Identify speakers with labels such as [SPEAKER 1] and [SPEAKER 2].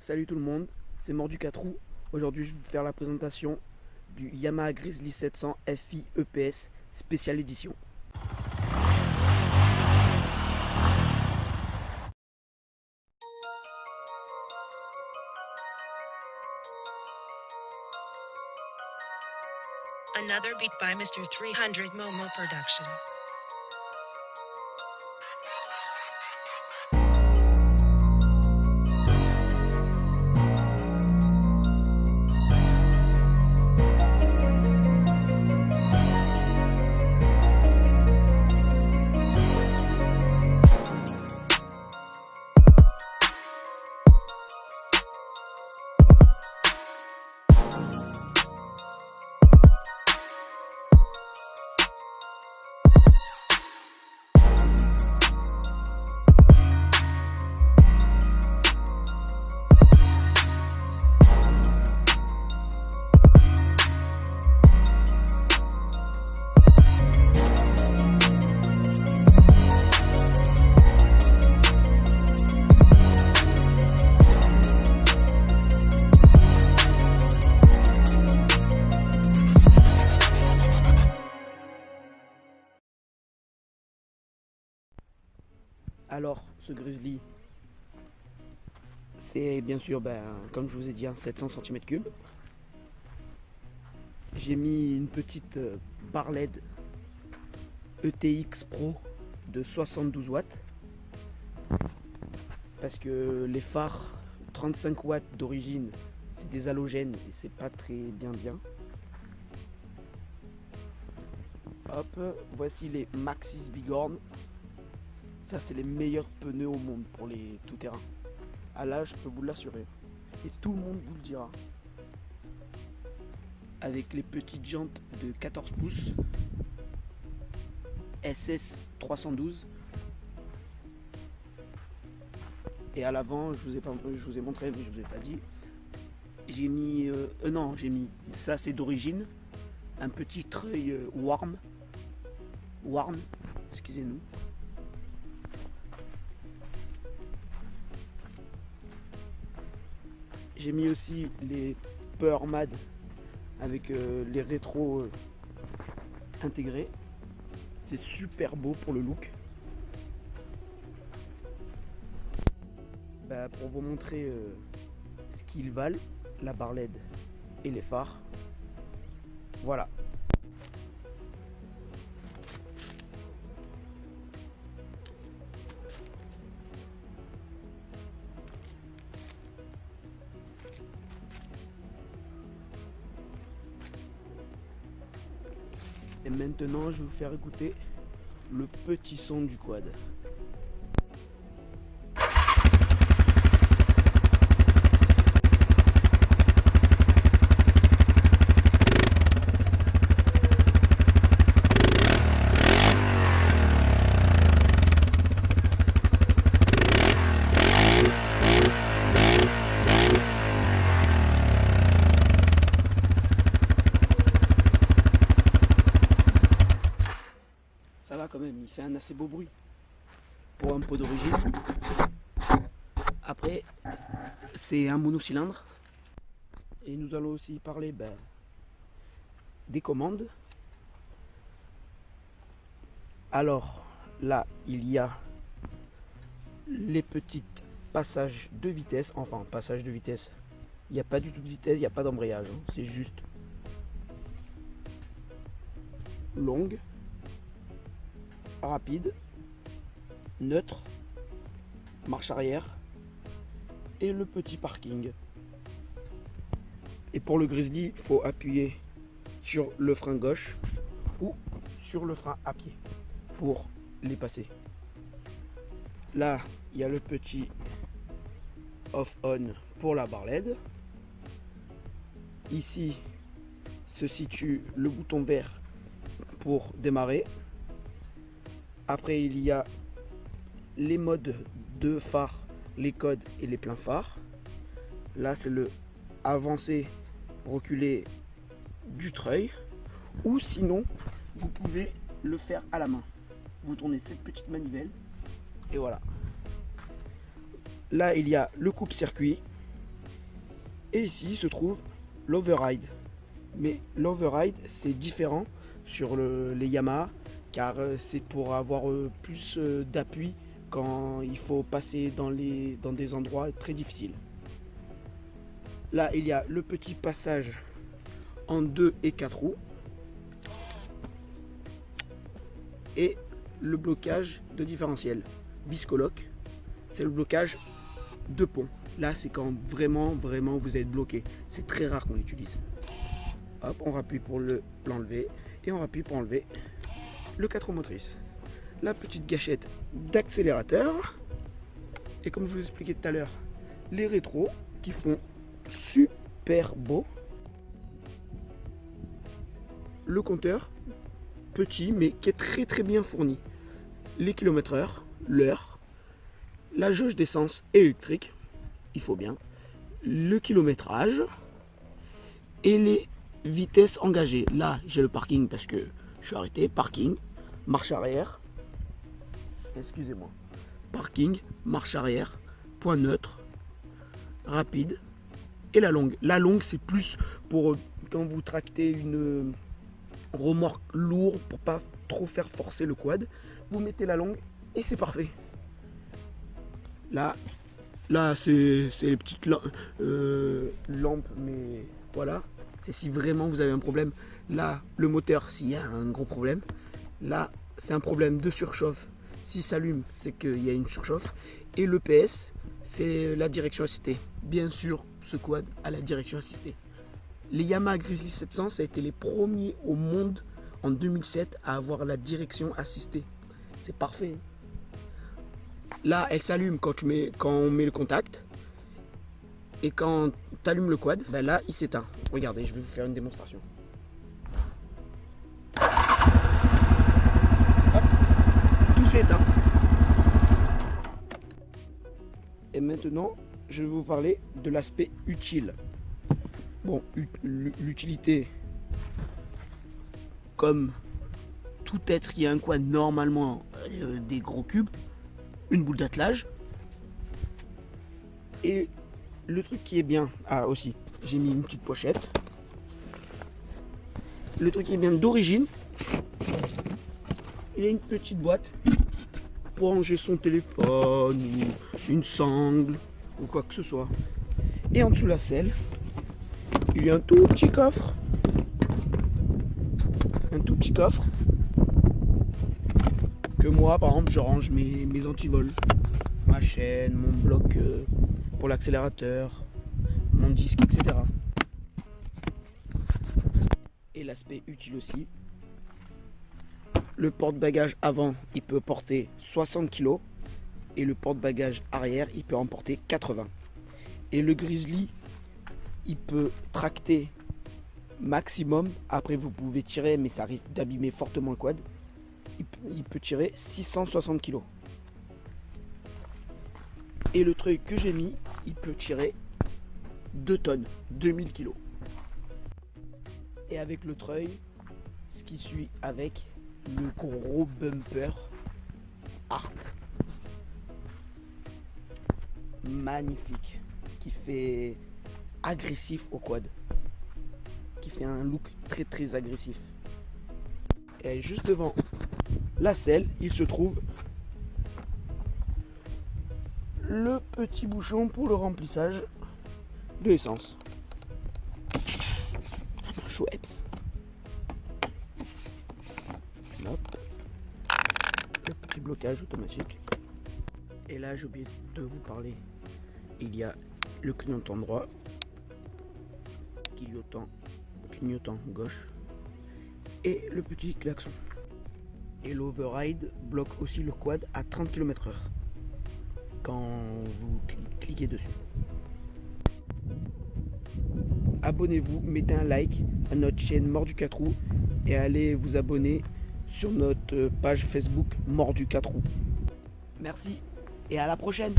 [SPEAKER 1] Salut tout le monde, c'est Mordu 4 roues. Aujourd'hui je vais vous faire la présentation du Yamaha Grizzly 700 FI EPS spécial édition.
[SPEAKER 2] Another beat by Mr. 300 Momo Production.
[SPEAKER 1] Alors ce Grizzly, c'est bien sûr, comme je vous ai dit, un 700 cm3. J'ai mis une petite barre LED ETX Pro de 72 watts parce que les phares 35 watts d'origine c'est des halogènes et c'est pas très bien. Hop, voici les Maxxis Bighorn. Ça c'est les meilleurs pneus au monde pour les tout-terrain. Ah là je peux vous l'assurer. Et tout le monde vous le dira. Avec les petites jantes de 14 pouces SS 312. Et à l'avant, je vous ai montré, mais je vous ai pas dit. J'ai mis, ça c'est d'origine, un petit treuil Warm, excusez-nous. J'ai mis aussi les Power Mad avec les rétros intégrés. C'est super beau pour le look. Pour vous montrer ce qu'ils valent, la barre LED et les phares. Voilà. Et maintenant, je vais vous faire écouter le petit son du quad. Ça va quand même, il fait un assez beau bruit pour un pot d'origine. Après, c'est un monocylindre. Et nous allons aussi parler des commandes. Alors là, il y a les petits passages de vitesse. Enfin, passage de vitesse. Il n'y a pas du tout de vitesse, il n'y a pas d'embrayage. C'est juste longue, rapide, neutre, marche arrière et le petit parking. Et pour le Grizzly, il faut appuyer sur le frein gauche ou sur le frein à pied pour les passer. Là, il y a le petit off-on pour la barre LED. Ici se situe le bouton vert pour démarrer. Après, il y a les modes de phare, les codes et les pleins phares. Là, c'est le avancer, reculer du treuil. Ou sinon, vous pouvez le faire à la main. Vous tournez cette petite manivelle et voilà. Là, il y a le coupe-circuit Et ici se trouve l'override. Mais l'override c'est différent sur les Yamaha car c'est pour avoir plus d'appui quand il faut passer dans des endroits très difficiles. Là il y a le petit passage en 2 et 4 roues et le blocage de différentiel. Viscoloc, c'est le blocage de pont. Là c'est quand vraiment vous êtes bloqué. C'est très rare qu'on l'utilise. Hop, on rappuie pour l'enlever et on rappuie pour enlever le 4 roues motrices. La petite gâchette d'accélérateur et comme je vous expliquais tout à l'heure, les rétros qui font super beau. Le compteur petit mais qui est très bien fourni. Les kilomètres/heure, l'heure, la jauge d'essence électrique, il faut bien, le kilométrage et les vitesses engagées. Là j'ai le parking parce que je suis arrêté, parking, marche arrière, excusez-moi, parking, marche arrière, point neutre, rapide et la longue. La longue c'est plus pour quand vous tractez une remorque lourde pour pas trop faire forcer le quad. Vous mettez la longue et c'est parfait. Là c'est les petites lampes, mais voilà, c'est si vraiment vous avez un problème. Là le moteur, s'il y a un gros problème, là c'est un problème de surchauffe. S'il s'allume, c'est qu'il y a une surchauffe. Et le PS, c'est la direction assistée. Bien sûr, ce quad a la direction assistée. Les Yamaha Grizzly 700, ça a été les premiers au monde en 2007 à avoir la direction assistée. C'est parfait. Là, elle s'allume quand on met le contact. Et quand tu allumes le quad, ben là, il s'éteint. Regardez, je vais vous faire une démonstration. Hop, tout s'éteint. Et maintenant, je vais vous parler de l'aspect utile. Bon, l'utilité, comme tout être qui a un quad normalement, des gros cubes, une boule d'attelage. Et le truc qui est bien, aussi, j'ai mis une petite pochette. Le truc qui est bien d'origine, il y a une petite boîte pour ranger son téléphone, ou une sangle, ou quoi que ce soit. Et en dessous la selle, il y a un tout petit coffre. Un tout petit coffre. Que moi, par exemple, je range mes antivols. Ma chaîne, mon bloc pour l'accélérateur, mon disque, etc. Et l'aspect utile aussi. Le porte-bagages avant, il peut porter 60 kg. Et le porte-bagages arrière, il peut en porter 80. Et le Grizzly, il peut tracter maximum. Après, vous pouvez tirer, mais ça risque d'abîmer fortement le quad. Il peut tirer 660 kg. Et le treuil que j'ai mis, il peut tirer 2 tonnes, 2000 kg. Et avec le treuil, ce qui suit avec le gros bumper Art. Magnifique. Qui fait agressif au quad. Qui fait un look très agressif. Et juste devant la selle, il se trouve le petit bouchon pour le remplissage de l'essence. Schweppes. Hop. Le petit blocage automatique. Et là, j'ai oublié de vous parler. Il y a le clignotant droit, clignotant gauche et le petit klaxon. Et l'override bloque aussi le quad à 30 km/h quand vous cliquez dessus. Abonnez-vous, mettez un like à notre chaîne Mordu 4 roues et allez vous abonner sur notre page Facebook Mordu 4 roues. Merci et à la prochaine.